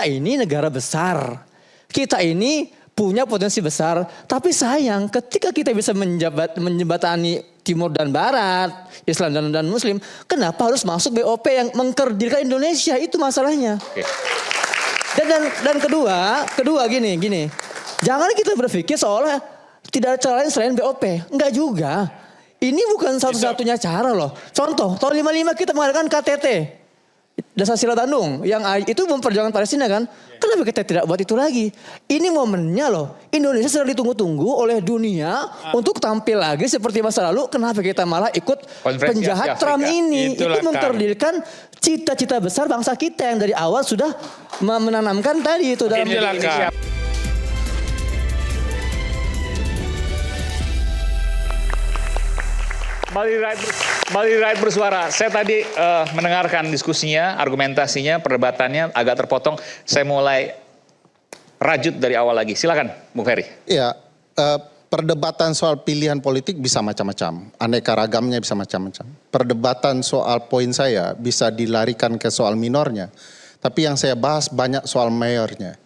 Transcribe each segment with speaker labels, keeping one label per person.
Speaker 1: kita ini negara besar. Kita ini punya potensi besar. Tapi sayang ketika kita bisa menjembatani Timur dan Barat, Islam dan Muslim, kenapa harus masuk BOP yang mengkerdilkan Indonesia? Itu masalahnya. Dan kedua gini. Jangan kita berpikir seolah tidak ada cara lain selain BOP. Enggak juga. Ini bukan satu-satunya cara loh. Contoh, tahun 55 kita mengadakan KTT. Dasar Sila Bandung. Yang itu memperjuangkan Palestina kan. Kenapa kita tidak buat itu lagi? Ini momennya loh. Indonesia sedang ditunggu-tunggu oleh dunia untuk tampil lagi seperti masa lalu. Kenapa kita malah ikut penjahat Trump ini? Itu mengkerdilkan cita-cita besar bangsa kita yang dari awal sudah menanamkan tadi itu dalam Indonesia.
Speaker 2: Bali Rakyat Bersuara. Saya tadi mendengarkan diskusinya, argumentasinya, perdebatannya agak terpotong. Saya mulai rajut dari awal lagi. Silakan, Bung Ferry.
Speaker 3: Iya, perdebatan soal pilihan politik bisa macam-macam. Aneka ragamnya bisa macam-macam. Perdebatan soal poin saya bisa dilarikan ke soal minornya. Tapi yang saya bahas banyak soal mayornya.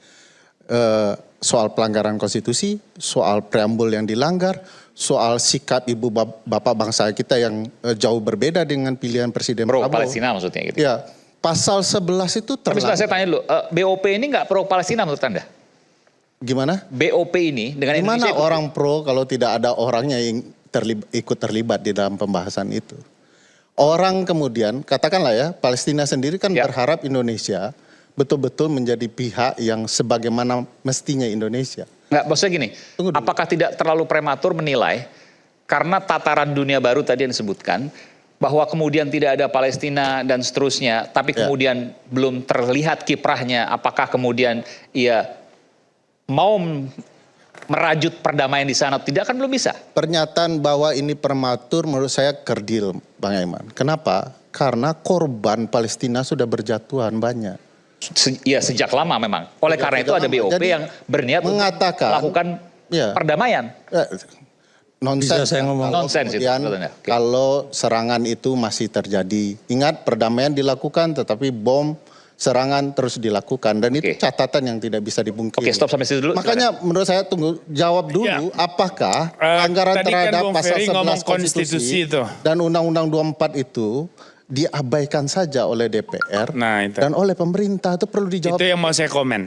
Speaker 3: Soal pelanggaran konstitusi, soal preambul yang dilanggar, soal sikap ibu bapak bangsa kita yang jauh berbeda dengan pilihan Presiden Prabowo.
Speaker 2: Pro-Palestina maksudnya gitu.
Speaker 3: Ya, pasal 11 itu terlalu.
Speaker 2: Tapi saya tanya dulu, BOP ini nggak pro-Palestina menurut Anda?
Speaker 3: Gimana?
Speaker 2: BOP ini dengan
Speaker 3: Gimana
Speaker 2: Indonesia
Speaker 3: orang pro kalau tidak ada orangnya yang ikut terlibat di dalam pembahasan itu? Orang kemudian, katakanlah ya, Palestina sendiri kan berharap Indonesia betul-betul menjadi pihak yang sebagaimana mestinya Indonesia.
Speaker 2: Nggak, maksudnya gini, apakah tidak terlalu prematur menilai karena tataran dunia baru tadi yang disebutkan, bahwa kemudian tidak ada Palestina dan seterusnya, tapi kemudian belum terlihat kiprahnya, apakah kemudian ia mau merajut perdamaian di sana, tidak kan belum bisa.
Speaker 3: Pernyataan bahwa ini prematur menurut saya kerdil, Bang Aiman. Kenapa? Karena korban Palestina sudah berjatuhan banyak.
Speaker 2: Ya sejak lama memang. Oleh karena itu ada BOP yang berniat mengatakan melakukan perdamaian.
Speaker 3: Nonsens.
Speaker 2: Saya ngomong nonsens itu.
Speaker 3: Kalau serangan itu masih terjadi, ingat perdamaian dilakukan, tetapi bom serangan terus dilakukan, dan itu catatan yang tidak bisa dibungkiri.
Speaker 2: Oke, stop sampai situ dulu.
Speaker 3: Makanya menurut saya jawab dulu, apakah anggaran terhadap pasal 11 konstitusi dan Undang-Undang 24 itu diabaikan saja oleh DPR dan oleh pemerintah? Itu perlu dijawab.
Speaker 4: Itu yang mau saya komen.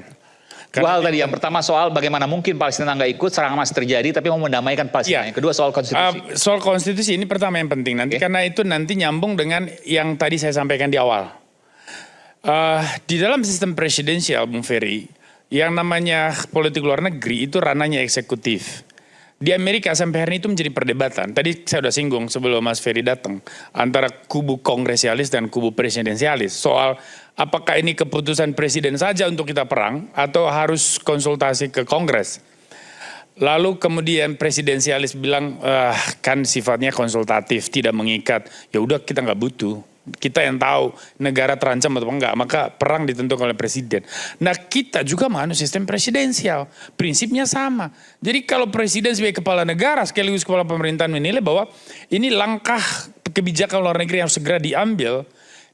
Speaker 2: Dua hal tadi. Yang pertama soal bagaimana mungkin Palestina nggak ikut, serangan masih terjadi, tapi mau mendamaikan Palestina. Yang kedua soal konstitusi.
Speaker 4: Soal konstitusi ini pertama yang penting nanti, karena itu nanti nyambung dengan yang tadi saya sampaikan di awal. Di dalam sistem presidensial, Bung Ferry, yang namanya politik luar negeri itu ranahnya eksekutif. Di Amerika sampai hari ini itu menjadi perdebatan. Tadi saya sudah singgung sebelum Mas Ferry datang. Antara kubu kongresialis dan kubu presidensialis. Soal apakah ini keputusan presiden saja untuk kita perang atau harus konsultasi ke Kongres. Lalu kemudian presidensialis bilang kan sifatnya konsultatif, tidak mengikat. Ya udah kita nggak butuh. Kita yang tahu negara terancam atau enggak, maka perang ditentukan oleh presiden. Nah kita juga menganut sistem presidensial, prinsipnya sama. Jadi kalau presiden sebagai kepala negara sekaligus kepala pemerintahan menilai bahwa ini langkah kebijakan luar negeri yang segera diambil,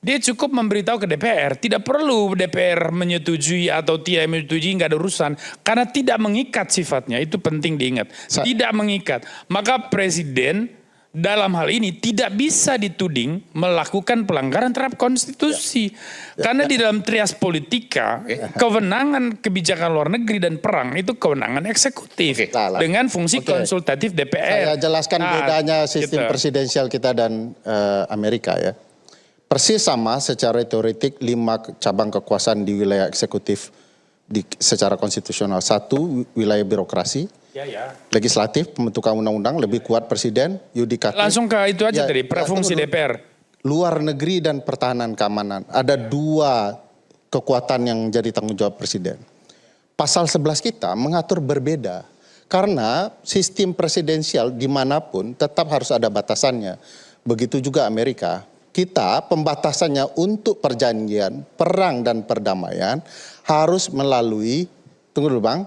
Speaker 4: dia cukup memberitahu ke DPR, tidak perlu DPR menyetujui atau tidak menyetujui, nggak ada urusan, karena tidak mengikat sifatnya, itu penting diingat, tidak mengikat. Maka presiden dalam hal ini tidak bisa dituding melakukan pelanggaran terhadap konstitusi. Karena di dalam trias politika, kewenangan kebijakan luar negeri dan perang itu kewenangan eksekutif. Dengan fungsi konsultatif DPR.
Speaker 3: Saya jelaskan bedanya sistem presidensial kita dan Amerika ya. Persis sama secara teoretik 5 cabang kekuasaan di wilayah eksekutif secara konstitusional. 1 wilayah birokrasi. Legislatif, pembentukan undang-undang, lebih kuat presiden, yudikatif.
Speaker 4: Langsung ke itu aja tadi, fungsi DPR.
Speaker 3: Luar negeri dan pertahanan keamanan. Ada 2 kekuatan yang jadi tanggung jawab presiden. Pasal 11 kita mengatur berbeda. Karena sistem presidensial dimanapun tetap harus ada batasannya. Begitu juga Amerika. Kita pembatasannya untuk perjanjian, perang dan perdamaian harus melalui, tunggu dulu Bang,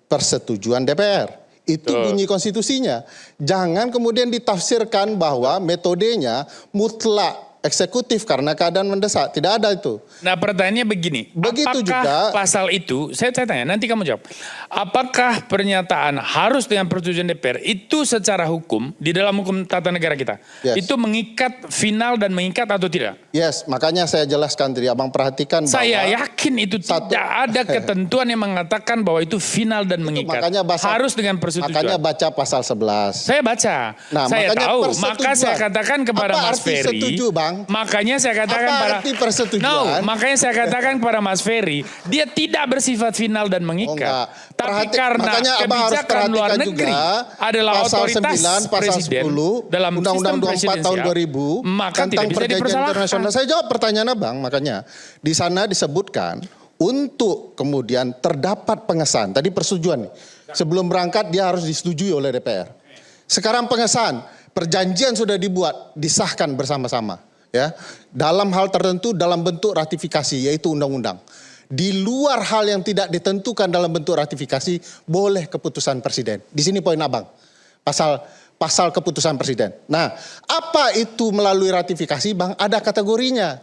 Speaker 3: persetujuan DPR. Itu bunyi konstitusinya. Jangan kemudian ditafsirkan bahwa metodenya mutlak eksekutif karena keadaan mendesak. Tidak ada itu.
Speaker 4: Nah pertanyaannya begini,
Speaker 3: Begitu
Speaker 4: apakah
Speaker 3: juga
Speaker 4: pasal itu, saya tanya, nanti kamu jawab. Apakah pernyataan harus dengan persetujuan DPR itu secara hukum, di dalam hukum tata negara kita,
Speaker 3: Yes.
Speaker 4: itu mengikat final dan mengikat atau tidak?
Speaker 3: Yes, makanya saya jelaskan tadi, Abang perhatikan bahwa
Speaker 4: Saya yakin itu tidak ada ketentuan yang mengatakan bahwa itu final dan mengikat. Harus dengan persetujuan.
Speaker 3: Makanya baca pasal 11.
Speaker 4: Saya baca,
Speaker 3: Nah,
Speaker 4: saya
Speaker 3: makanya
Speaker 4: tahu, maka
Speaker 3: persetujuan.
Speaker 4: saya katakan kepada
Speaker 3: Apa
Speaker 4: Mas
Speaker 3: arti
Speaker 4: Ferry,
Speaker 3: setuju, Bang?
Speaker 4: makanya saya katakan
Speaker 3: Apa
Speaker 4: pada
Speaker 3: arti persetujuan?
Speaker 4: No, makanya saya katakan kepada Mas Ferry, dia tidak bersifat final dan mengikat.
Speaker 3: enggak.
Speaker 4: Tapi karena
Speaker 3: Makanya Abang harus
Speaker 4: kebijakan luar
Speaker 3: perhatikan
Speaker 4: negeri
Speaker 3: juga
Speaker 4: adalah
Speaker 3: pasal
Speaker 4: otoritas
Speaker 3: 9, pasal
Speaker 4: presiden
Speaker 3: 10,
Speaker 4: dalam
Speaker 3: Undang-Undang
Speaker 4: sistem
Speaker 3: 24 tahun
Speaker 4: presidensial,
Speaker 3: 2000
Speaker 4: maka
Speaker 3: tentang
Speaker 4: tidak bisa
Speaker 3: perjanjian
Speaker 4: dipersalahkan.
Speaker 3: internasional. Saya jawab pertanyaan Abang, makanya di sana disebutkan untuk kemudian terdapat pengesahan. Tadi persetujuan nih. Sebelum berangkat dia harus disetujui oleh DPR. Sekarang pengesahan, perjanjian sudah dibuat, disahkan bersama-sama, ya. Dalam hal tertentu dalam bentuk ratifikasi, yaitu undang-undang. Di luar hal yang tidak ditentukan dalam bentuk ratifikasi, boleh keputusan presiden. Di sini poin Abang. Pasal keputusan presiden. Nah, apa itu melalui ratifikasi, Bang? Ada kategorinya.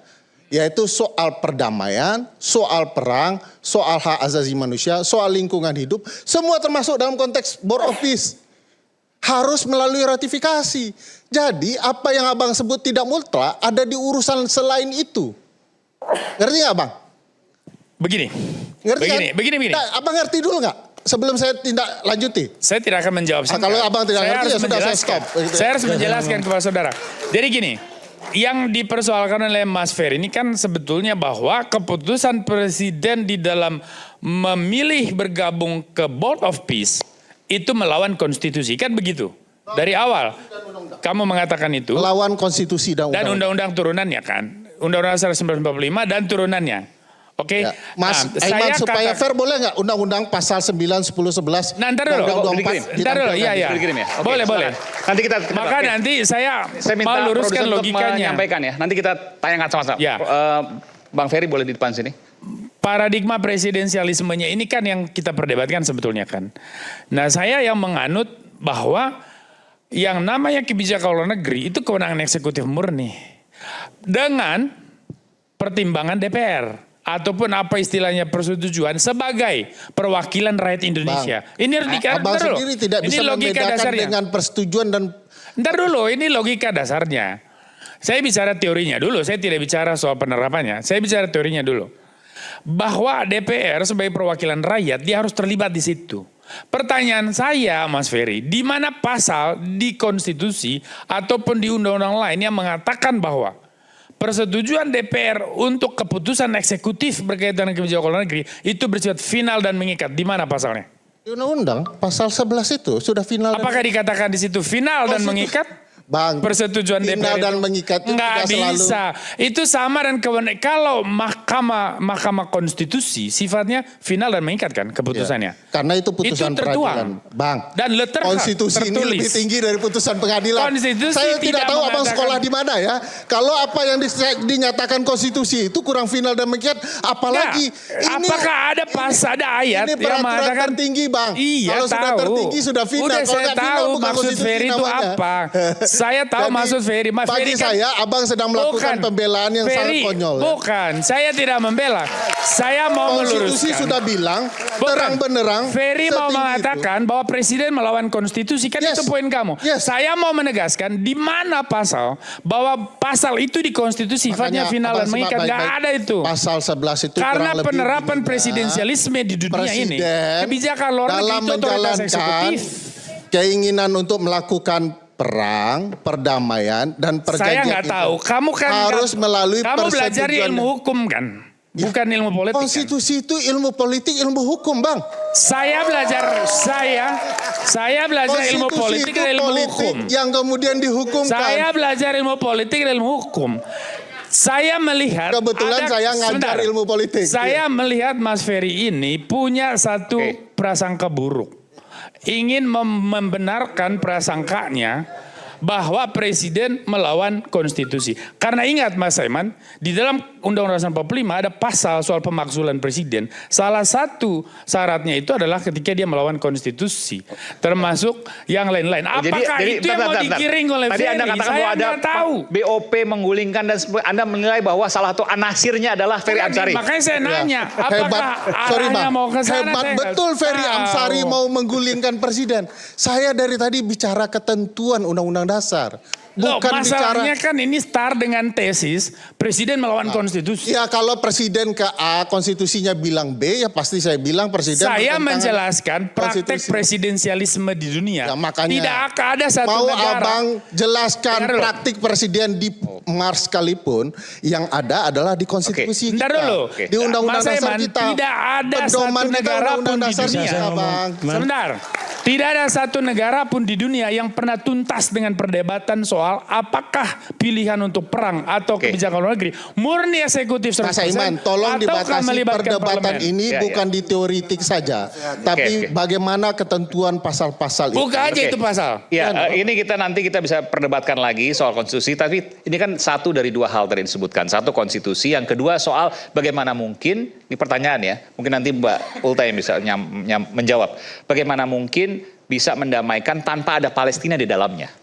Speaker 3: Yaitu soal perdamaian, soal perang, soal hak asasi manusia, soal lingkungan hidup. Semua termasuk dalam konteks Board of Peace. Harus melalui ratifikasi. Jadi apa yang Abang sebut tidak mutlak ada di urusan selain itu. Ngerti nggak, Bang?
Speaker 4: Begini,
Speaker 3: Ngerti kan?
Speaker 4: begini.
Speaker 3: Nah, Abang ngerti dulu nggak? Sebelum saya tindak lanjuti.
Speaker 4: Saya tidak akan menjawab singkat.
Speaker 3: kalau Abang tidak
Speaker 4: Saya
Speaker 3: ngerti,
Speaker 4: harus
Speaker 3: ya sudah, saya
Speaker 4: menjelaskan.
Speaker 3: stop.
Speaker 4: Saya harus menjelaskan kepada saudara. Jadi gini, yang dipersoalkan oleh Mas Ferry ini kan sebetulnya bahwa keputusan presiden di dalam memilih bergabung ke Board of Peace itu melawan konstitusi, kan begitu? Dari awal kamu mengatakan itu.
Speaker 3: Melawan konstitusi dan
Speaker 4: undang-undang turunannya kan. Undang-undang 1945 dan turunannya. Oke.
Speaker 3: Ya. Mas Aiman, supaya fair boleh nggak undang-undang pasal 9, 10, 11
Speaker 4: Nah, ntar dulu. Ntar dulu, iya.
Speaker 2: Ya? Oke,
Speaker 4: Boleh.
Speaker 2: Nanti kita
Speaker 4: Maka
Speaker 2: oke.
Speaker 4: nanti saya
Speaker 2: minta
Speaker 4: mau luruskan
Speaker 2: produser untuk
Speaker 4: logikanya.
Speaker 2: menyampaikan ya. Nanti kita tanya sama-sama.
Speaker 4: Ya.
Speaker 2: Bang Ferry boleh di depan sini.
Speaker 4: Paradigma presidensialismenya ini kan yang kita perdebatkan sebetulnya kan. Nah, saya yang menganut bahwa yang namanya kebijakan luar negeri itu kewenangan eksekutif murni. Dengan pertimbangan DPR. Ataupun apa istilahnya persetujuan sebagai perwakilan rakyat Indonesia.
Speaker 3: Bang,
Speaker 4: ini
Speaker 3: Abang sendiri tidak bisa membedakan dengan persetujuan dan...
Speaker 4: Ntar dulu, ini logika dasarnya. Saya bicara teorinya dulu, saya tidak bicara soal penerapannya. Saya bicara teorinya dulu. Bahwa DPR sebagai perwakilan rakyat, dia harus terlibat di situ. Pertanyaan saya, Mas Ferry, di mana pasal di konstitusi ataupun di undang-undang lain yang mengatakan bahwa persetujuan DPR untuk keputusan eksekutif berkaitan dengan kebijakan luar negeri itu bersifat final dan mengikat. Di mana pasalnya?
Speaker 3: Di undang-undang pasal 11 itu sudah final.
Speaker 4: Apakah dikatakan di situ final dan mengikat?
Speaker 3: Bang,
Speaker 4: Persetujuan
Speaker 3: final
Speaker 4: DPR
Speaker 3: dan
Speaker 4: itu
Speaker 3: mengikat itu
Speaker 4: nggak
Speaker 3: tidak selalu.
Speaker 4: bisa. Itu sama dan kalau Mahkamah Konstitusi sifatnya final dan mengikat kan keputusannya.
Speaker 3: Ya, karena itu putusan
Speaker 4: Itu tertuang.
Speaker 3: peradilan. Bang,
Speaker 4: Dan
Speaker 3: konstitusi ini
Speaker 4: tertulis.
Speaker 3: lebih tinggi dari putusan pengadilan.
Speaker 4: Konstitusi
Speaker 3: Saya
Speaker 4: tidak
Speaker 3: tidak tahu Abang
Speaker 4: mengatakan-
Speaker 3: sekolah di mana ya. Kalau apa yang dinyatakan konstitusi itu kurang final dan mengikat, apalagi
Speaker 4: Nggak. Apakah ada ada ayat
Speaker 3: ini
Speaker 4: yang
Speaker 3: peraturan
Speaker 4: mengatakan
Speaker 3: tertinggi, Bang.
Speaker 4: Iya,
Speaker 3: Kalau sudah
Speaker 4: tahu.
Speaker 3: tertinggi sudah final.
Speaker 4: Udah
Speaker 3: Kalau
Speaker 4: saya
Speaker 3: nggak final,
Speaker 4: tahu
Speaker 3: bukan
Speaker 4: maksud
Speaker 3: konstitusi
Speaker 4: Ferry itu
Speaker 3: namanya.
Speaker 4: apa. Saya tahu
Speaker 3: Jadi,
Speaker 4: maksud Ferry. Mas
Speaker 3: bagi
Speaker 4: Ferry kan,
Speaker 3: saya, Abang sedang melakukan pembelaan yang sangat
Speaker 4: Ferry,
Speaker 3: konyol. Ya.
Speaker 4: Bukan, saya tidak membela. Saya mau
Speaker 3: Konstitusi
Speaker 4: meluruskan.
Speaker 3: sudah bilang
Speaker 4: Bukan.
Speaker 3: terang-benerang.
Speaker 4: Ferry mau
Speaker 3: setinggi
Speaker 4: mengatakan bahwa presiden melawan konstitusi, kan
Speaker 3: Yes.
Speaker 4: itu poin kamu.
Speaker 3: Yes.
Speaker 4: Saya mau menegaskan di mana pasal bahwa pasal itu di konstitusi sifatnya
Speaker 3: Makanya,
Speaker 4: final dan
Speaker 3: Abang
Speaker 4: mengikat,
Speaker 3: simak
Speaker 4: nggak
Speaker 3: baik-baik.
Speaker 4: ada itu.
Speaker 3: Pasal 11 itu
Speaker 4: Karena
Speaker 3: kurang lebih
Speaker 4: penerapan
Speaker 3: bunyinya,
Speaker 4: presidensialisme di dunia ini,
Speaker 3: Presiden
Speaker 4: kebijakan luar negeri
Speaker 3: dalam
Speaker 4: itu otoritas
Speaker 3: menjalankan
Speaker 4: eksekutif.
Speaker 3: keinginan untuk melakukan perang, perdamaian, dan
Speaker 4: Saya
Speaker 3: perjanjian
Speaker 4: nggak
Speaker 3: itu
Speaker 4: tahu. Kamu kan
Speaker 3: harus melalui
Speaker 4: kamu belajar
Speaker 3: persetujuan.
Speaker 4: ilmu hukum kan, bukan ilmu politik. Kan?
Speaker 3: Konstitusi itu ilmu politik, ilmu hukum, Bang.
Speaker 4: Saya belajar ilmu
Speaker 3: Konstitusi
Speaker 4: politik
Speaker 3: itu
Speaker 4: dan ilmu
Speaker 3: politik
Speaker 4: hukum.
Speaker 3: yang kemudian dihukumkan.
Speaker 4: Saya belajar ilmu politik dan ilmu hukum. Saya melihat
Speaker 3: Kebetulan saya ngajar ilmu politik.
Speaker 4: Saya melihat Mas Ferry ini punya satu prasangka buruk. Ingin membenarkan prasangkanya bahwa presiden melawan konstitusi. Karena ingat Mas Saiman, di dalam Undang-Undang 45 ada pasal soal pemakzulan presiden. Salah satu syaratnya itu adalah ketika dia melawan konstitusi, termasuk yang lain-lain. Apakah itu yang mau digiring oleh
Speaker 2: Tadi
Speaker 4: Ferry?
Speaker 2: Anda katakan
Speaker 4: Saya
Speaker 2: bahwa ada
Speaker 4: nggak tahu.
Speaker 2: BOP menggulingkan dan Anda menilai bahwa salah satu anasirnya adalah Ferry Amsari.
Speaker 4: Makanya saya nanya,
Speaker 3: Hebat,
Speaker 4: apakah
Speaker 3: sorry
Speaker 4: arahnya
Speaker 3: Bang,
Speaker 4: mau ke sana?
Speaker 3: hebat
Speaker 4: Saya nggak
Speaker 3: betul Ferry
Speaker 4: tahu.
Speaker 3: Amsari mau menggulingkan presiden. Saya dari tadi bicara ketentuan Undang-Undang Dasar.
Speaker 4: Loh,
Speaker 3: Bukan bicara.
Speaker 4: masalahnya kan ini start dengan tesis presiden melawan konstitusi.
Speaker 3: Ya kalau presiden ke A, konstitusinya bilang B, ya pasti saya bilang presiden.
Speaker 4: Saya
Speaker 3: bertentangan
Speaker 4: menjelaskan praktek
Speaker 3: konstitusi.
Speaker 4: presidensialisme di dunia.
Speaker 3: Ya, makanya,
Speaker 4: tidak akan ada satu
Speaker 3: mau
Speaker 4: negara.
Speaker 3: abang jelaskan
Speaker 4: Dengar dulu.
Speaker 3: praktik presiden di Mars sekalipun, yang ada adalah di konstitusi
Speaker 4: Bentar
Speaker 3: kita.
Speaker 4: dulu.
Speaker 3: Di Undang-Undang
Speaker 4: Mas
Speaker 3: Dasar
Speaker 4: Eman,
Speaker 3: kita.
Speaker 4: tidak ada
Speaker 3: Pedoman
Speaker 4: satu
Speaker 3: kita
Speaker 4: negara
Speaker 3: Undang-Undang
Speaker 4: pun di
Speaker 3: Dasar
Speaker 4: dunia.
Speaker 3: kita, Bang.
Speaker 4: Sebentar. Tidak ada satu negara pun di dunia yang pernah tuntas dengan perdebatan soal apakah pilihan untuk perang atau kebijakan luar negeri murni eksekutif 100%
Speaker 3: Mas Saiman, tolong
Speaker 4: ataukah
Speaker 3: dibatasi
Speaker 4: melibatkan
Speaker 3: perdebatan
Speaker 4: parlemen.
Speaker 3: ini bukan di teoritik saja, tapi bagaimana ketentuan pasal-pasal itu.
Speaker 4: Buka aja itu pasal.
Speaker 2: Ya, ini nanti kita bisa perdebatkan lagi soal konstitusi, tapi ini kan satu dari dua hal tadi disebutkan. Satu konstitusi, yang kedua soal bagaimana mungkin, ini pertanyaan ya, mungkin nanti Mbak Ulta yang bisa menjawab. Bagaimana mungkin bisa mendamaikan tanpa ada Palestina di dalamnya?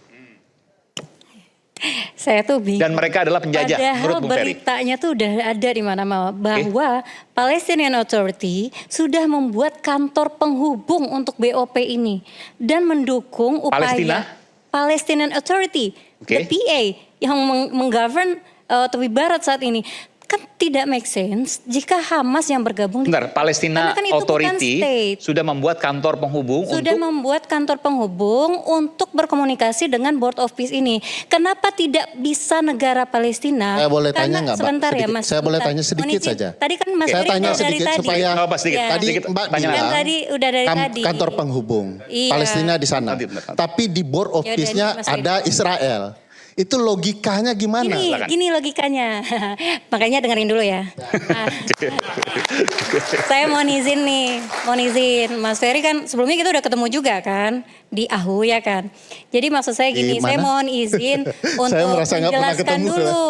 Speaker 5: Saya tuh bingung.
Speaker 2: Dan mereka adalah penjajah,
Speaker 5: Padahal
Speaker 2: menurut Bung Ferry.
Speaker 5: beritanya tuh udah ada di mana-mana bahwa Palestinian Authority sudah membuat kantor penghubung untuk BOP ini dan mendukung upaya Palestinian Authority, the PA yang menggovern tepi barat saat ini. Kan tidak make sense jika Hamas yang bergabung.
Speaker 2: Bentar, Palestina
Speaker 5: kan itu
Speaker 2: Authority sudah membuat kantor penghubung
Speaker 5: membuat kantor penghubung untuk berkomunikasi dengan Board of Peace ini. Kenapa tidak bisa negara Palestina?
Speaker 3: Saya boleh tanya nggak, Mbak?
Speaker 5: Sebentar ya,
Speaker 3: Sedikit.
Speaker 5: Mas.
Speaker 3: Saya boleh
Speaker 5: Sebentar.
Speaker 3: tanya sedikit saja.
Speaker 5: Tadi kan Mas
Speaker 3: Saya
Speaker 5: Ferry
Speaker 3: tanya
Speaker 5: dari
Speaker 3: sedikit
Speaker 5: tadi.
Speaker 3: supaya
Speaker 2: sedikit.
Speaker 5: Ya.
Speaker 3: tadi Mbak
Speaker 2: Tanya
Speaker 3: bilang
Speaker 5: kan tadi udah dari tadi.
Speaker 3: kantor penghubung
Speaker 5: Iya.
Speaker 3: Palestina di sana. Tapi di Board of
Speaker 5: Ya udah,
Speaker 3: Peace-nya
Speaker 5: Mas Ferry.
Speaker 3: ada Israel. Itu logikanya gimana?
Speaker 5: Gini logikanya. Makanya dengerin dulu ya. Nah, saya mau izin Mas Ferry kan sebelumnya kita udah ketemu juga kan di AHU ya kan. Jadi maksud saya gini, saya mohon izin untuk
Speaker 3: merasa nggak pernah
Speaker 5: menjelaskan
Speaker 3: ketemu.
Speaker 5: dulu.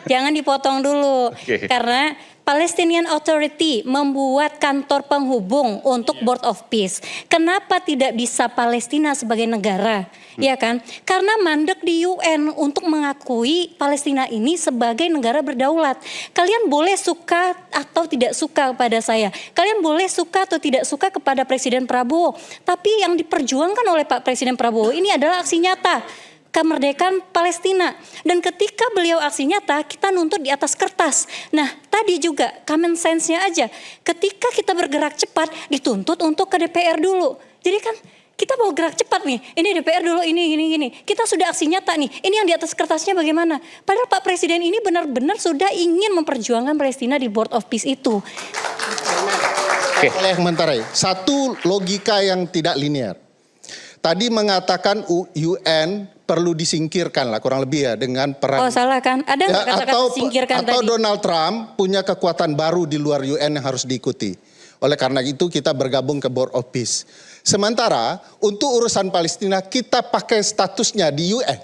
Speaker 5: Jangan dipotong dulu. Karena Palestinian Authority membuat kantor penghubung untuk Board of Peace. Kenapa tidak bisa Palestina sebagai negara? Ya kan? Karena mandek di UN untuk mengakui Palestina ini sebagai negara berdaulat. Kalian boleh suka atau tidak suka kepada saya. Kalian boleh suka atau tidak suka kepada Presiden Prabowo. Tapi yang diperjuangkan oleh Pak Presiden Prabowo ini adalah aksi nyata. Kemerdekaan Palestina. Dan ketika beliau aksi nyata, kita nuntut di atas kertas. Nah, tadi juga common sense-nya aja. Ketika kita bergerak cepat, dituntut untuk ke DPR dulu. Jadi kan kita mau gerak cepat nih. Ini DPR dulu, ini. Kita sudah aksi nyata nih. Ini yang di atas kertasnya bagaimana? Padahal Pak Presiden ini benar-benar sudah ingin memperjuangkan Palestina di Board of Peace itu.
Speaker 3: Oleh Menteri, satu logika yang tidak linear. Tadi mengatakan UN perlu disingkirkan lah kurang lebih ya dengan peran.
Speaker 5: Oh salah kan? Ada nggak kata-kata disingkirkan
Speaker 3: atau
Speaker 5: tadi?
Speaker 3: Donald Trump punya kekuatan baru di luar UN yang harus diikuti. Oleh karena itu kita bergabung ke Board of Peace. Sementara untuk urusan Palestina kita pakai statusnya di UN.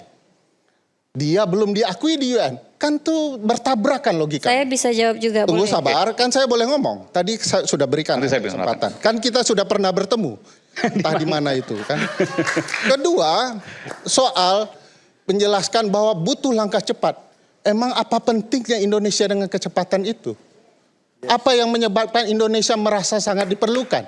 Speaker 3: Dia belum diakui di UN. Kan tuh bertabrakan logika.
Speaker 5: Saya bisa jawab juga.
Speaker 3: Tunggu
Speaker 5: boleh?
Speaker 3: sabar, kan saya boleh ngomong. Tadi saya sudah berikan
Speaker 2: Nanti saya
Speaker 3: kesempatan. Kan kita sudah pernah bertemu. Entah di mana itu kan. Kedua, soal menjelaskan bahwa butuh langkah cepat. Emang apa pentingnya Indonesia dengan kecepatan itu? Apa yang menyebabkan Indonesia merasa sangat diperlukan?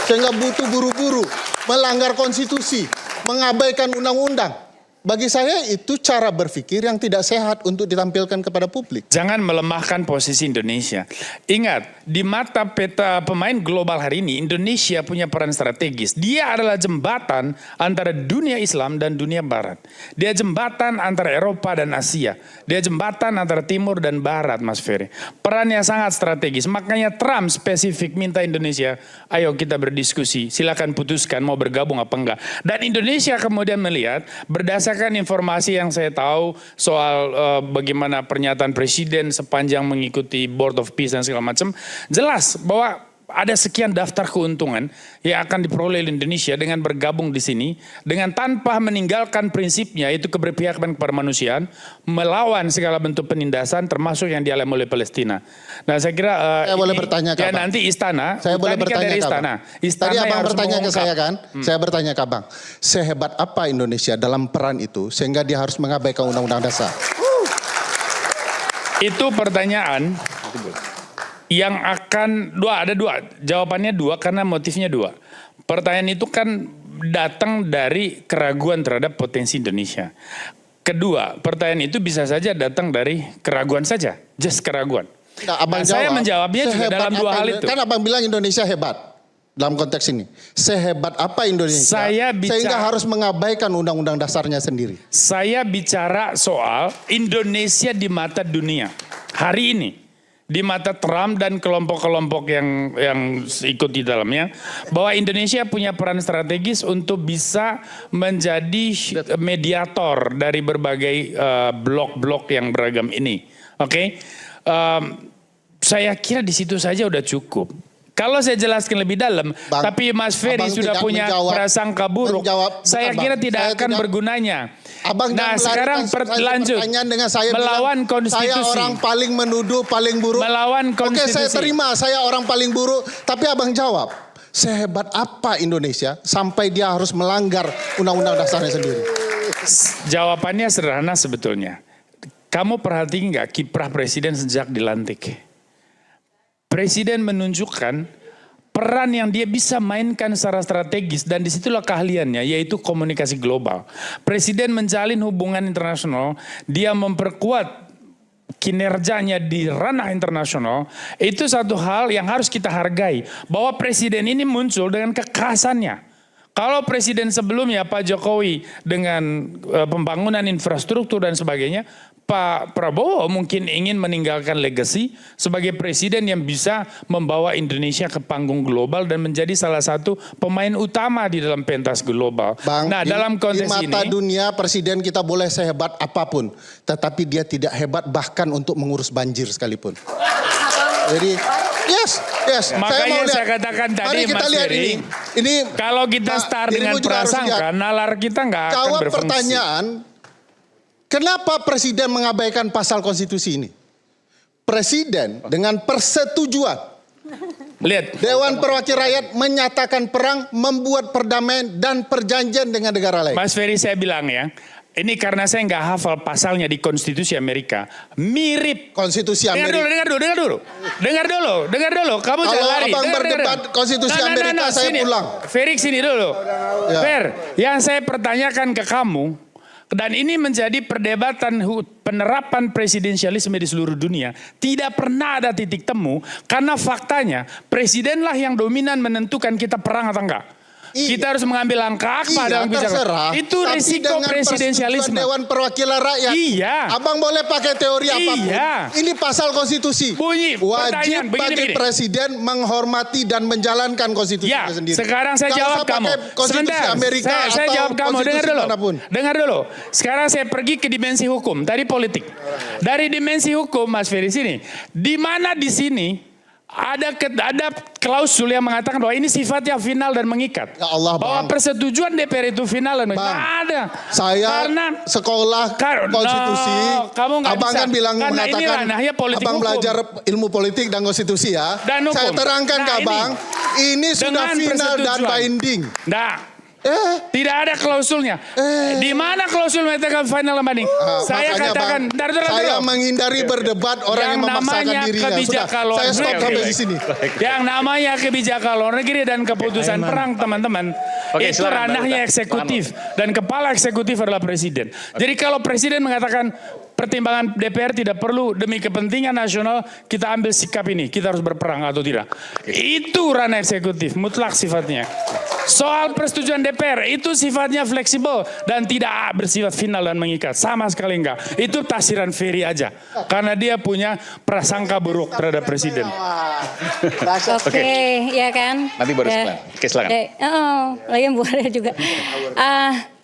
Speaker 3: Sehingga butuh buru-buru, melanggar konstitusi, mengabaikan undang-undang. Bagi saya itu cara berpikir yang tidak sehat untuk ditampilkan kepada publik.
Speaker 4: Jangan melemahkan posisi Indonesia. Ingat, di mata peta pemain global hari ini, Indonesia punya peran strategis. Dia adalah jembatan antara dunia Islam dan dunia Barat. Dia jembatan antara Eropa dan Asia. Dia jembatan antara Timur dan Barat, Mas Ferry. Perannya sangat strategis. Makanya Trump spesifik minta Indonesia, ayo kita berdiskusi, silakan putuskan mau bergabung apa enggak. Dan Indonesia kemudian melihat, berdasarkan informasi yang saya tahu soal bagaimana pernyataan presiden sepanjang mengikuti Board of Peace dan segala macam, jelas bahwa ada sekian daftar keuntungan yang akan diperoleh Indonesia dengan bergabung di sini, dengan tanpa meninggalkan prinsipnya, yaitu keberpihakan kepada kemanusiaan, melawan segala bentuk penindasan termasuk yang dialami oleh Palestina. Nah, saya kira
Speaker 3: saya boleh bertanya ke
Speaker 4: ya
Speaker 3: Abang?
Speaker 4: nanti istana,
Speaker 3: Saya boleh
Speaker 4: tadi kan
Speaker 3: bertanya
Speaker 4: dari
Speaker 3: ke
Speaker 4: istana.
Speaker 3: Abang.
Speaker 4: Istana
Speaker 3: Tadi
Speaker 4: yang
Speaker 3: Abang
Speaker 4: harus
Speaker 3: bertanya ke
Speaker 4: mengungkap.
Speaker 3: saya kan? Saya bertanya ke Abang, sehebat apa Indonesia dalam peran itu sehingga dia harus mengabaikan Undang-Undang Dasar?
Speaker 4: Itu pertanyaan yang akan ada dua, jawabannya dua karena motifnya dua. Pertanyaan itu kan datang dari keraguan terhadap potensi Indonesia. Kedua, pertanyaan itu bisa saja datang dari keraguan saja, just keraguan.
Speaker 3: Nah, Abang
Speaker 4: Nah, saya
Speaker 3: jawab,
Speaker 4: menjawabnya juga
Speaker 3: sehebat
Speaker 4: dalam dua
Speaker 3: apa
Speaker 4: hal
Speaker 3: Indo-
Speaker 4: itu.
Speaker 3: Kan Abang bilang Indonesia hebat dalam konteks ini. Sehebat apa Indonesia
Speaker 4: Saya bicara-
Speaker 3: sehingga harus mengabaikan Undang-Undang Dasarnya sendiri?
Speaker 4: Saya bicara soal Indonesia di mata dunia hari ini, di mata Trump dan kelompok-kelompok yang ikut di dalamnya, bahwa Indonesia punya peran strategis untuk bisa menjadi mediator dari berbagai blok-blok yang beragam ini. Oke, saya kira di situ saja udah cukup. Kalau saya jelaskan lebih dalam,
Speaker 3: Bang,
Speaker 4: tapi Mas Ferry
Speaker 3: Abang
Speaker 4: sudah
Speaker 3: tidak
Speaker 4: punya
Speaker 3: menjawab-
Speaker 4: prasangka buruk,
Speaker 3: menjawab-
Speaker 4: saya
Speaker 3: bukan,
Speaker 4: kira
Speaker 3: Bang.
Speaker 4: tidak
Speaker 3: Saya
Speaker 4: akan
Speaker 3: tidak-
Speaker 4: bergunanya.
Speaker 3: Abang
Speaker 4: Nah
Speaker 3: jangan
Speaker 4: sekarang
Speaker 3: melarikan
Speaker 4: lanjut
Speaker 3: pertanyaan dengan saya
Speaker 4: melawan
Speaker 3: bilang,
Speaker 4: konstitusi.
Speaker 3: Saya orang paling menuduh, paling buruk.
Speaker 4: Melawan
Speaker 3: Oke, saya
Speaker 4: konstitusi.
Speaker 3: terima saya orang paling buruk. Tapi Abang jawab, sehebat apa Indonesia sampai dia harus melanggar Undang-Undang Dasarnya sendiri?
Speaker 4: Jawabannya sederhana sebetulnya. Kamu perhatiin nggak kiprah presiden sejak dilantik? Presiden menunjukkan peran yang dia bisa mainkan secara strategis dan disitulah keahliannya, yaitu komunikasi global. Presiden menjalin hubungan internasional, dia memperkuat kinerjanya di ranah internasional. Itu satu hal yang harus kita hargai, bahwa presiden ini muncul dengan kekerasannya. Kalau presiden sebelumnya Pak Jokowi dengan pembangunan infrastruktur dan sebagainya, Pak Prabowo mungkin ingin meninggalkan legacy sebagai presiden yang bisa membawa Indonesia ke panggung global dan menjadi salah satu pemain utama di dalam pentas global.
Speaker 3: Bang,
Speaker 4: Nah, dalam konteks
Speaker 3: di mata
Speaker 4: ini,
Speaker 3: dunia presiden kita boleh sehebat apapun, tetapi dia tidak hebat bahkan untuk mengurus banjir sekalipun. Jadi, yes.
Speaker 4: makanya saya katakan tadi
Speaker 3: Mari kita
Speaker 4: Mas
Speaker 3: lihat
Speaker 4: Ferry,
Speaker 3: ini
Speaker 4: kalau kita
Speaker 3: Pak,
Speaker 4: start dengan
Speaker 3: dirimu juga harus
Speaker 4: prasangka,
Speaker 3: lihat.
Speaker 4: nalar kita nggak akan
Speaker 3: Jawab
Speaker 4: berfungsi.
Speaker 3: pertanyaan, kenapa presiden mengabaikan pasal konstitusi ini? Presiden dengan persetujuan
Speaker 4: Lihat,
Speaker 3: Dewan Perwakilan Rakyat menyatakan perang, membuat perdamaian dan perjanjian dengan negara lain.
Speaker 4: Mas Ferry saya bilang ya, ini karena saya nggak hafal pasalnya di Konstitusi Amerika, mirip.
Speaker 3: Konstitusi
Speaker 4: Dengar
Speaker 3: Amerika.
Speaker 4: dulu. Kamu
Speaker 3: Kalau
Speaker 4: jangan lari.
Speaker 3: abang berdebat Konstitusi Amerika, saya
Speaker 4: sini.
Speaker 3: pulang.
Speaker 4: Ferry sini dulu.
Speaker 3: Ya.
Speaker 4: Fer, yang saya pertanyakan ke kamu, dan ini menjadi perdebatan penerapan presidensialisme di seluruh dunia, tidak pernah ada titik temu, karena faktanya presidenlah yang dominan menentukan kita perang atau enggak.
Speaker 3: Iya.
Speaker 4: Kita harus mengambil langkah apa dalam
Speaker 3: terserah.
Speaker 4: Itu
Speaker 3: Tapi
Speaker 4: resiko
Speaker 3: dengan
Speaker 4: presidensialisme.
Speaker 3: persetujuan Dewan Perwakilan Rakyat.
Speaker 4: Iya.
Speaker 3: Abang boleh pakai teori apapun.
Speaker 4: Iya.
Speaker 3: Ini pasal konstitusi.
Speaker 4: Bunyi,
Speaker 3: Wajib
Speaker 4: pertanyaan,
Speaker 3: bagi
Speaker 4: begini.
Speaker 3: presiden menghormati dan menjalankan konstitusinya
Speaker 4: Ya,
Speaker 3: sendiri.
Speaker 4: sekarang saya
Speaker 3: Nggak
Speaker 4: jawab
Speaker 3: usah
Speaker 4: kamu.
Speaker 3: pakai konstitusi Amerika
Speaker 4: saya
Speaker 3: atau
Speaker 4: jawab kamu. Dengar
Speaker 3: konstitusi
Speaker 4: dulu.
Speaker 3: manapun.
Speaker 4: Dengar dulu. Sekarang saya pergi ke dimensi hukum. Tadi politik. Dari dimensi hukum, Mas Ferry sini. Di mana di sini ada klausul yang mengatakan bahwa ini sifatnya final dan mengikat.
Speaker 3: Ya Allah,
Speaker 4: bahwa
Speaker 3: Bang.
Speaker 4: persetujuan DPR itu final dan mengikat.
Speaker 3: Bang,
Speaker 4: Nggak ada.
Speaker 3: Saya
Speaker 4: Karena
Speaker 3: sekolah konstitusi.
Speaker 4: No, kamu nggak
Speaker 3: Abang
Speaker 4: bisa.
Speaker 3: kan bilang
Speaker 4: Karena ini
Speaker 3: mengatakan
Speaker 4: ranahnya politik
Speaker 3: abang
Speaker 4: hukum.
Speaker 3: belajar ilmu politik dan konstitusi ya.
Speaker 4: Dan hukum.
Speaker 3: Saya terangkan ke
Speaker 4: Nah,
Speaker 3: abang, ini sudah
Speaker 4: dengan
Speaker 3: final dan
Speaker 4: persetujuan.
Speaker 3: binding.
Speaker 4: Nah, tidak ada klausulnya. Di mana klausul mengatakan final dan binding? Saya
Speaker 3: Makanya,
Speaker 4: katakan,
Speaker 3: Bang, saya menghindari berdebat orang yang memaksakan
Speaker 4: namanya
Speaker 3: dirinya. Sudah,
Speaker 4: kebijakan luar
Speaker 3: saya stop
Speaker 4: negeri.
Speaker 3: sampai di sini.
Speaker 4: Yang namanya kebijakan luar negeri dan keputusan perang, teman-teman,
Speaker 2: Oke,
Speaker 4: itu
Speaker 2: silakan,
Speaker 4: ranahnya
Speaker 2: Mbak Uta.
Speaker 4: eksekutif dan kepala eksekutif adalah presiden. Jadi kalau presiden mengatakan pertimbangan DPR tidak perlu demi kepentingan nasional kita ambil sikap ini, kita harus berperang atau tidak. Itu ranah eksekutif, mutlak sifatnya. Soal persetujuan DPR itu sifatnya fleksibel dan tidak bersifat final dan mengikat, sama sekali enggak. Itu tafsiran Ferry aja, karena dia punya prasangka buruk terhadap presiden.
Speaker 5: Oke, ya kan?
Speaker 2: Nanti baru
Speaker 5: Ya.
Speaker 2: setelah. Oke, silakan.
Speaker 5: Lagi boleh juga.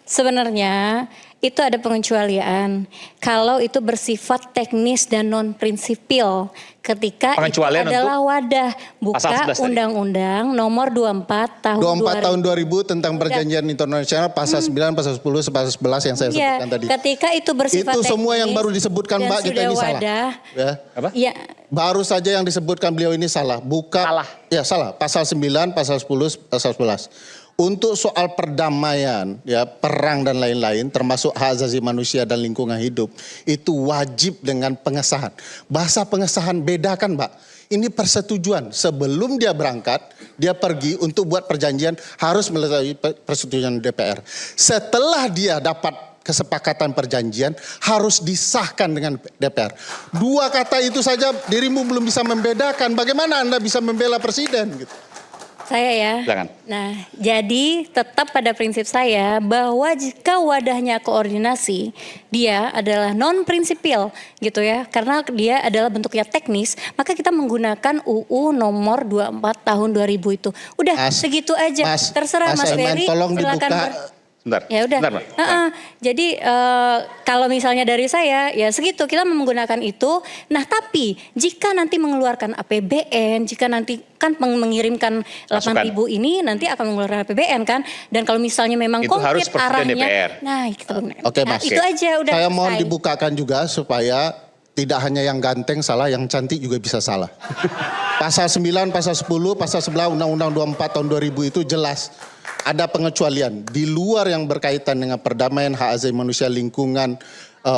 Speaker 5: Sebenarnya itu ada pengecualian kalau itu bersifat teknis dan non prinsipil ketika itu
Speaker 2: Pengecualian
Speaker 5: adalah wadah
Speaker 2: pasal 11
Speaker 5: buka
Speaker 2: tadi.
Speaker 5: Undang-Undang Nomor 24 tahun
Speaker 3: 24 tahun 2000 tentang perjanjian internasional pasal 9, pasal 10, pasal 11 yang saya
Speaker 5: Iya,
Speaker 3: sebutkan tadi.
Speaker 5: ketika itu bersifat
Speaker 3: Itu semua yang
Speaker 5: teknis
Speaker 3: baru disebutkan
Speaker 5: dan
Speaker 3: Mbak, kita
Speaker 5: sudah
Speaker 3: ini salah.
Speaker 5: wadah,
Speaker 3: Ya.
Speaker 2: Apa?
Speaker 5: ya
Speaker 3: Baru saja yang disebutkan beliau ini salah.
Speaker 2: Salah.
Speaker 3: Ya salah. Pasal 9, pasal 10, pasal 11. Untuk soal perdamaian, ya perang dan lain-lain, termasuk hak asasi manusia dan lingkungan hidup, itu wajib dengan pengesahan. Bahasa pengesahan bedakan, Mbak. Ini persetujuan. Sebelum dia berangkat, dia pergi untuk buat perjanjian harus melalui persetujuan DPR. Setelah dia dapat kesepakatan perjanjian harus disahkan dengan DPR. Dua kata itu saja dirimu belum bisa membedakan. Bagaimana Anda bisa membela presiden? Gitu.
Speaker 5: saya ya.
Speaker 2: Silakan.
Speaker 5: Nah, jadi tetap pada prinsip saya bahwa jika wadahnya koordinasi, dia adalah non prinsipil gitu ya. Karena dia adalah bentuknya teknis, maka kita menggunakan UU nomor 24 tahun 2000 itu. Udah segitu aja. Terserah Mas
Speaker 3: Elman,
Speaker 5: Ferry,
Speaker 3: tolong
Speaker 5: silakan
Speaker 3: dibuka.
Speaker 2: Bentar.
Speaker 5: Ya udah.
Speaker 2: Bentar, Mbak.
Speaker 5: Jadi kalau misalnya dari saya ya segitu kita menggunakan itu. Nah tapi jika nanti mengeluarkan APBN, jika nanti kan mengirimkan 8.000 ini nanti akan mengeluarkan APBN kan. Dan kalau misalnya memang
Speaker 2: Itu harus
Speaker 5: konkret
Speaker 2: persetujuan
Speaker 5: arahnya,
Speaker 2: DPR.
Speaker 5: nah kita gunakan.
Speaker 3: Oke,
Speaker 5: Nah,
Speaker 3: Mas.
Speaker 5: itu aja udah.
Speaker 3: Saya mohon
Speaker 5: selesai.
Speaker 3: dibukakan juga supaya tidak hanya yang ganteng salah, yang cantik juga bisa salah. Pasal 9, pasal 10, pasal 11 Undang-Undang 24 tahun 2000 itu jelas. Ada pengecualian di luar yang berkaitan dengan perdamaian, hak asasi manusia, lingkungan,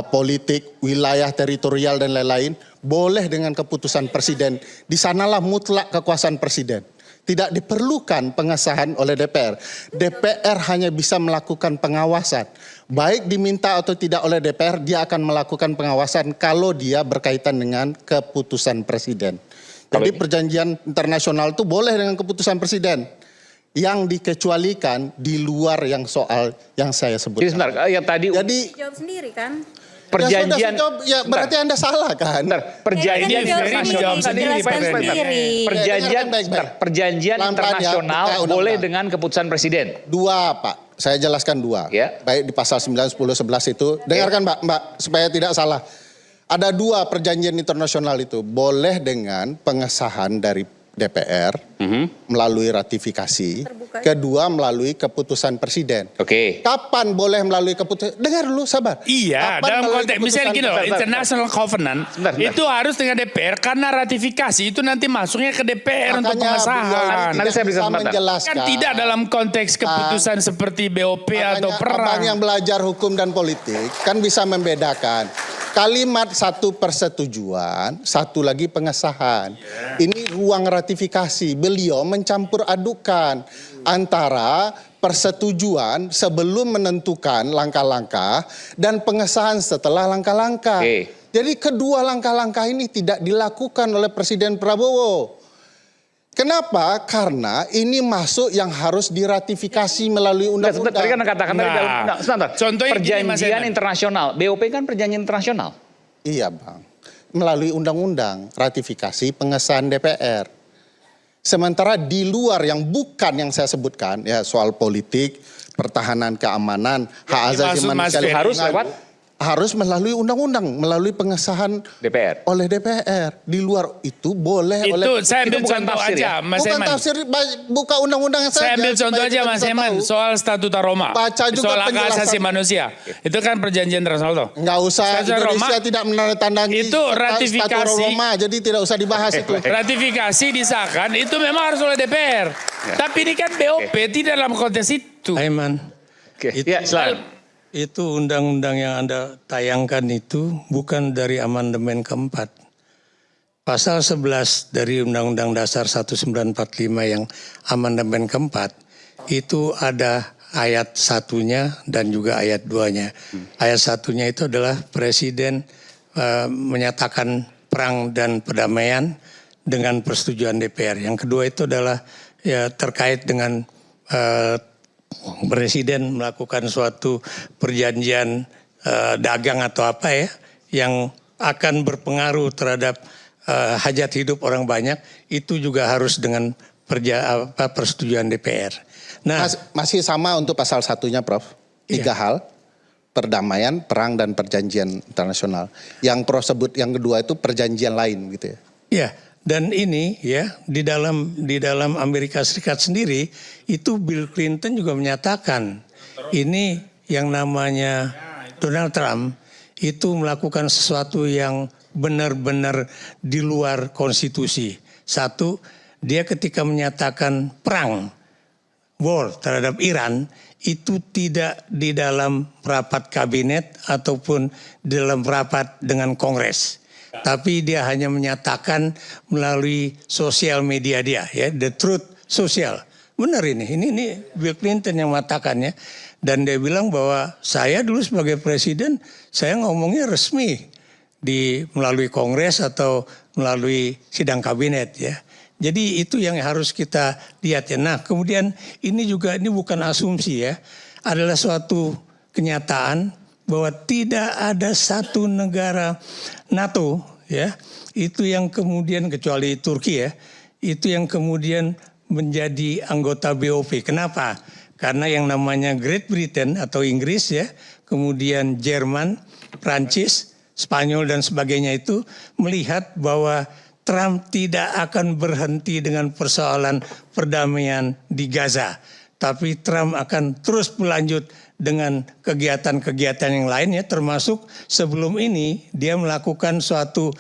Speaker 3: politik, wilayah teritorial dan lain-lain, boleh dengan keputusan presiden. Di sanalah mutlak kekuasaan presiden. Tidak diperlukan pengesahan oleh DPR. DPR hanya bisa melakukan pengawasan. Baik diminta atau tidak oleh DPR, dia akan melakukan pengawasan kalau dia berkaitan dengan keputusan presiden. Jadi perjanjian internasional itu boleh dengan keputusan presiden. Yang dikecualikan di luar yang soal yang saya sebutkan.
Speaker 2: Jadi sebentar, yang tadi
Speaker 3: Jadi
Speaker 5: Jawab sendiri kan.
Speaker 2: perjanjian.
Speaker 3: ya berarti Anda salah kan?
Speaker 2: Bentar, perjanjian
Speaker 5: Ini jawab
Speaker 2: internasional.
Speaker 5: sendiri, jelaskan sendiri.
Speaker 2: Perjanjian,
Speaker 3: Dengarkan baik-baik.
Speaker 2: bentar, perjanjian
Speaker 3: Pelan-pelan ya,
Speaker 2: internasional
Speaker 3: buka undang-undang.
Speaker 2: boleh dengan keputusan presiden.
Speaker 3: Dua Pak, saya jelaskan dua.
Speaker 2: Ya.
Speaker 3: Baik di pasal 9, 10, 11 itu. Dengarkan Mbak, supaya tidak salah. Ada dua perjanjian internasional itu. Boleh dengan pengesahan dari DPR melalui ratifikasi.
Speaker 5: Terbuka.
Speaker 3: Kedua melalui keputusan presiden.
Speaker 2: Oke.
Speaker 3: Kapan boleh melalui keputusan? Dengar dulu, sabar.
Speaker 4: Iya,
Speaker 3: Kapan
Speaker 4: dalam
Speaker 3: melalui
Speaker 4: konteks misalnya
Speaker 3: keputusan
Speaker 4: gini loh,
Speaker 2: Bentar, bentar.
Speaker 4: International Covenant
Speaker 2: Bentar.
Speaker 4: itu harus dengan DPR karena ratifikasi itu nanti masuknya ke DPR untuk
Speaker 3: Makanya
Speaker 4: pengesahan.
Speaker 3: beliau
Speaker 2: Nanti saya beri
Speaker 3: bisa
Speaker 2: kesempatan.
Speaker 3: menjelaskan.
Speaker 4: Kan tidak dalam konteks keputusan seperti BOP atau
Speaker 3: Makanya
Speaker 4: perang.
Speaker 3: abang yang belajar hukum dan politik kan bisa membedakan. Kalimat satu persetujuan, satu lagi pengesahan. Ini ruang ratifikasi. Beliau mencampur adukan antara persetujuan sebelum menentukan langkah-langkah dan pengesahan setelah langkah-langkah.
Speaker 2: Oke.
Speaker 3: Jadi kedua langkah-langkah ini tidak dilakukan oleh Presiden Prabowo. Kenapa? Karena ini masuk yang harus diratifikasi melalui
Speaker 2: Sebentar,
Speaker 3: undang-undang.
Speaker 2: tadi kan katakan tadi
Speaker 4: Nah,
Speaker 2: dalam, sebentar.
Speaker 4: contohnya gini, Mas
Speaker 2: Perjanjian
Speaker 4: Eman.
Speaker 2: internasional. BOP kan perjanjian internasional.
Speaker 3: Iya Bang, melalui undang-undang, ratifikasi pengesahan DPR. Sementara di luar yang bukan yang saya sebutkan, ya soal politik, pertahanan keamanan, hak asasi
Speaker 4: dimaksud Mas
Speaker 3: manusia,
Speaker 4: Ferry
Speaker 2: harus
Speaker 3: lingkungan,
Speaker 2: lewat
Speaker 3: harus melalui undang-undang, melalui pengesahan
Speaker 2: DPR.
Speaker 3: oleh DPR. Di luar itu boleh
Speaker 4: Itu
Speaker 3: oleh
Speaker 4: saya ambil
Speaker 2: itu bukan
Speaker 4: contoh
Speaker 2: tafsir
Speaker 4: aja,
Speaker 2: ya?
Speaker 4: Mas
Speaker 3: bukan
Speaker 4: Eman.
Speaker 3: tafsir, buka undang-undang saja.
Speaker 4: Saya ambil contoh
Speaker 3: supaya
Speaker 4: aja
Speaker 3: kita
Speaker 4: Mas
Speaker 3: bisa
Speaker 4: Eman,
Speaker 3: tahu.
Speaker 4: soal Statuta Roma.
Speaker 3: Baca juga
Speaker 4: soal hak
Speaker 3: penjelasan.
Speaker 4: asasi manusia. Itu kan perjanjian internasional tuh.
Speaker 3: Nggak usah,
Speaker 4: Statuta
Speaker 3: Indonesia
Speaker 4: Roma,
Speaker 3: tidak menandatangani
Speaker 4: itu ratifikasi.
Speaker 3: Statuta Roma, jadi tidak usah dibahas itu.
Speaker 4: Ratifikasi disahkan itu memang harus oleh DPR. Tapi ini kan BOP tidak dalam konteks itu.
Speaker 6: Aiman,
Speaker 2: Oke.
Speaker 6: Itu-
Speaker 2: Ya, silakan.
Speaker 6: itu undang-undang yang Anda tayangkan itu bukan dari amandemen keempat. Pasal 11 dari Undang-Undang Dasar 1945 yang amandemen keempat, itu ada ayat 1-nya dan juga ayat 2-nya. Ayat 1-nya itu adalah Presiden menyatakan perang dan perdamaian dengan persetujuan DPR. Yang kedua itu adalah ya terkait dengan Presiden melakukan suatu perjanjian dagang atau apa ya yang akan berpengaruh terhadap hajat hidup orang banyak, itu juga harus dengan persetujuan DPR. Nah,
Speaker 3: Masih sama untuk pasal 1-nya, Prof. Tiga hal, perdamaian, perang, dan perjanjian internasional. Yang Prof sebut yang kedua itu perjanjian lain gitu ya.
Speaker 6: Ya, dan ini ya di dalam Amerika Serikat sendiri itu Bill Clinton juga menyatakan ini yang namanya Donald Trump itu melakukan sesuatu yang benar-benar di luar konstitusi. Satu, dia ketika menyatakan perang war terhadap Iran itu tidak di dalam rapat kabinet ataupun di dalam rapat dengan Kongres. Tapi dia hanya menyatakan melalui sosial media dia, ya, The Truth Social. Benar ini Bill Clinton yang mengatakannya. Dan dia bilang bahwa saya dulu sebagai presiden, saya ngomongnya resmi melalui Kongres atau melalui sidang kabinet, ya. Jadi itu yang harus kita lihat ya. Nah kemudian ini bukan asumsi ya, adalah suatu kenyataan bahwa tidak ada satu negara NATO ya, itu yang kemudian kecuali Turki ya, itu yang kemudian menjadi anggota BOP. Kenapa? Karena yang namanya Great Britain atau Inggris ya, kemudian Jerman, Prancis, Spanyol dan sebagainya itu melihat bahwa Trump tidak akan berhenti dengan persoalan perdamaian di Gaza. Tapi Trump akan terus berlanjut dengan kegiatan-kegiatan yang lainnya, termasuk sebelum ini dia melakukan suatu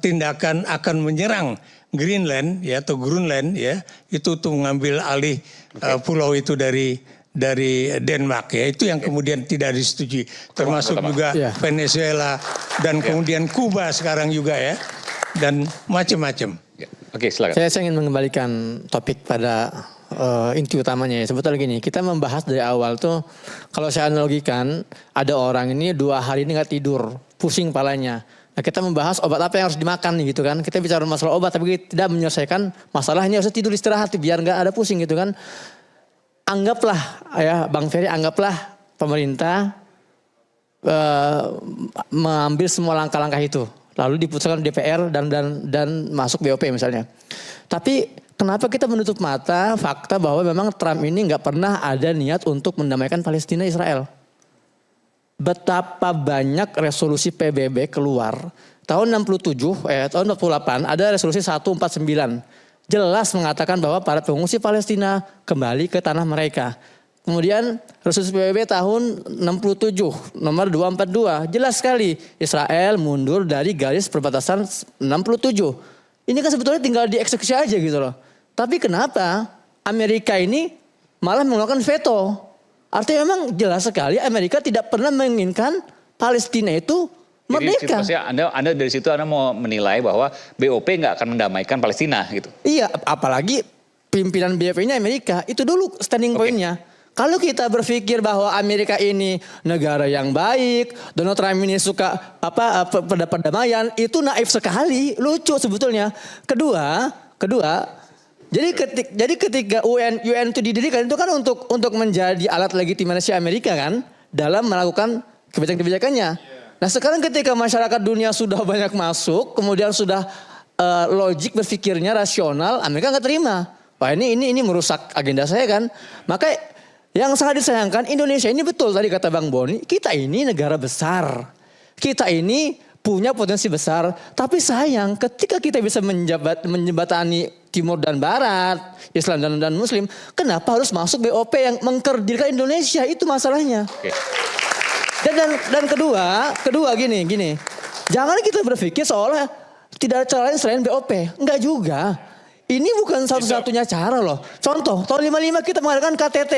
Speaker 6: tindakan akan menyerang Greenland ya atau Greenland ya, itu tuh mengambil alih pulau itu dari Denmark ya, itu yang kemudian tidak disetujui, termasuk juga Venezuela dan kemudian Kuba sekarang juga ya, dan macam-macam.
Speaker 2: Oke, silakan.
Speaker 1: Saya ingin mengembalikan topik pada inti utamanya ya. Sebetulnya gini, kita membahas dari awal tuh, kalau saya analogikan, ada orang ini 2 hari ini nggak tidur, pusing kepalanya. Nah kita membahas obat apa yang harus dimakan nih gitu kan. Kita bicara masalah obat tapi kita tidak menyelesaikan masalah ini, harus tidur istirahat biar nggak ada pusing gitu kan. Anggaplah ya Bang Ferry, anggaplah pemerintah mengambil semua langkah-langkah itu. Lalu diputuskan DPR dan masuk BOP misalnya. Tapi kenapa kita menutup mata fakta bahwa memang Trump ini nggak pernah ada niat untuk mendamaikan Palestina Israel. Betapa banyak resolusi PBB keluar. Tahun tahun 48 ada resolusi 149. Jelas mengatakan bahwa para pengungsi Palestina kembali ke tanah mereka. Kemudian resolusi PBB tahun 67 nomor 242 jelas sekali Israel mundur dari garis perbatasan 67. Ini kan sebetulnya tinggal dieksekusi aja gitu loh. Tapi kenapa Amerika ini malah mengeluarkan veto? Artinya memang jelas sekali Amerika tidak pernah menginginkan Palestina itu merdeka.
Speaker 2: Jadi Anda dari situ Anda mau menilai bahwa BOP nggak akan mendamaikan Palestina gitu.
Speaker 1: Iya, apalagi pimpinan BOP-nya Amerika. Itu dulu standing point-nya. Kalau kita berpikir bahwa Amerika ini negara yang baik, Donald Trump ini suka perdamaian, itu naif sekali, lucu sebetulnya. Kedua, jadi ketika UN itu didirikan itu kan untuk menjadi alat legitimasi Amerika kan dalam melakukan kebijakan-kebijakannya. Nah sekarang ketika masyarakat dunia sudah banyak masuk, kemudian sudah logik berpikirnya rasional, Amerika nggak terima. Wah ini merusak agenda saya kan. Maka yang sangat disayangkan Indonesia ini betul tadi kata Bang Boni, kita ini negara besar. Kita ini punya potensi besar, tapi sayang ketika kita bisa menjembatani Timur dan Barat, Islam dan Muslim, kenapa harus masuk BOP yang mengkerdilkan Indonesia? Itu masalahnya.
Speaker 2: Oke.
Speaker 1: Dan kedua gini. Jangan kita berpikir seolah tidak ada cara lain selain BOP. Enggak juga. Ini bukan satu-satunya cara loh. Contoh, tahun 55 kita mengadakan KTT.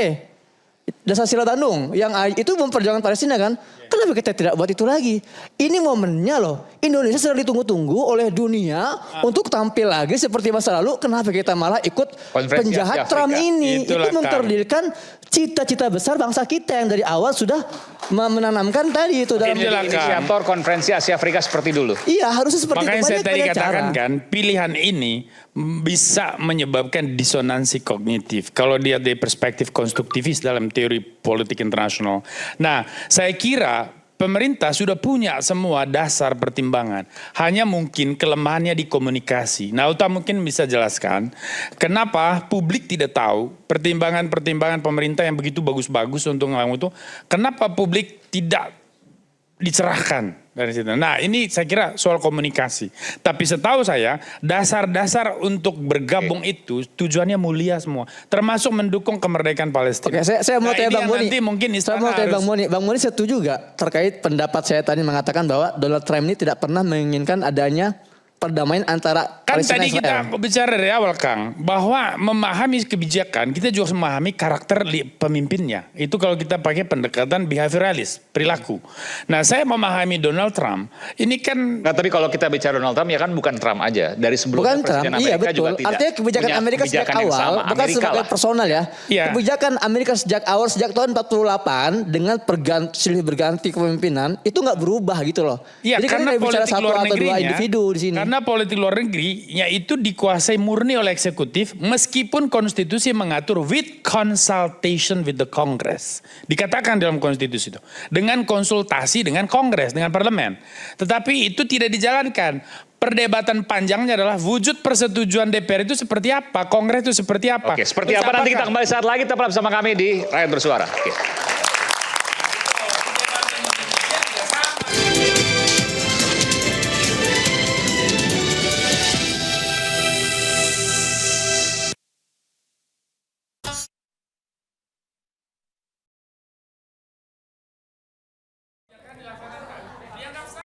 Speaker 1: Dasar Sila Bandung yang itu memperjuangkan Palestina kan. Kenapa kita tidak buat itu lagi? Ini momennya loh. Indonesia sedang ditunggu-tunggu oleh dunia untuk tampil lagi seperti masa lalu. Kenapa kita malah ikut penjahat Trump ini? Itu mengkerdilkan cita-cita besar bangsa kita yang dari awal sudah menanamkan tadi itu dalam
Speaker 2: inisiator konferensi Asia Afrika seperti dulu.
Speaker 1: Iya, harusnya seperti itu.
Speaker 4: Makanya saya tadi katakan kan, pilihan ini bisa menyebabkan disonansi kognitif. Kalau dia dari perspektif konstruktivis dalam teori politik internasional. Nah, saya kira pemerintah sudah punya semua dasar pertimbangan. Hanya mungkin kelemahannya di komunikasi. Nah, Uta mungkin bisa jelaskan kenapa publik tidak tahu pertimbangan-pertimbangan pemerintah yang begitu bagus-bagus untuk ngelakuin itu. Kenapa publik tidak dicerahkan dari situ. Nah, ini saya kira soal komunikasi. Tapi setahu saya dasar-dasar untuk bergabung itu tujuannya mulia semua, termasuk mendukung kemerdekaan Palestina.
Speaker 1: Oke, saya mau tanya Bang Boni.
Speaker 4: Nanti mungkin
Speaker 1: Saya mau tanya Bang Boni. Bang Boni setuju gak terkait pendapat saya tadi mengatakan bahwa Donald Trump ini tidak pernah menginginkan adanya perdamaian antara
Speaker 4: kan
Speaker 1: Palestina
Speaker 4: tadi
Speaker 1: dan Israel.
Speaker 4: kita bicara dari awal, Kang, bahwa memahami kebijakan kita juga memahami karakter pemimpinnya. Itu kalau kita pakai pendekatan behaviораlis, perilaku. Nah, saya memahami Donald Trump ini kan.
Speaker 2: Nah, tapi kalau kita bicara Donald Trump ya kan bukan Trump aja, dari sebelumnya
Speaker 1: Bukan Trump,
Speaker 2: Presiden
Speaker 1: iya
Speaker 2: Amerika
Speaker 1: betul.
Speaker 2: juga tidak
Speaker 1: Artinya kebijakan
Speaker 2: punya
Speaker 1: Amerika sejak
Speaker 2: kebijakan yang
Speaker 1: awal,
Speaker 2: sama.
Speaker 1: bukan
Speaker 2: Amerika
Speaker 1: sebagai
Speaker 2: lah.
Speaker 1: personal ya.
Speaker 4: Iya.
Speaker 1: Kebijakan Amerika sejak awal, sejak tahun 48 dengan silih berganti kepemimpinan itu nggak berubah gitu loh.
Speaker 4: Iya,
Speaker 1: Jadi kan
Speaker 4: karena
Speaker 1: kita bicara
Speaker 4: politik
Speaker 1: satu
Speaker 4: luar
Speaker 1: atau dua
Speaker 4: negerinya,
Speaker 1: individu di sini.
Speaker 4: karena politik luar negerinya itu dikuasai murni oleh eksekutif, meskipun konstitusi mengatur with consultation with the Congress. Dikatakan dalam konstitusi itu. Dengan konsultasi dengan Kongres, dengan parlemen. Tetapi itu tidak dijalankan. Perdebatan panjangnya adalah wujud persetujuan DPR itu seperti apa, Kongres itu seperti apa.
Speaker 2: Oke, seperti
Speaker 4: Terus
Speaker 2: apa nanti kita
Speaker 4: apakah-
Speaker 2: kembali saat lagi tetaplah bersama kami di Rakyat Bersuara. Oke.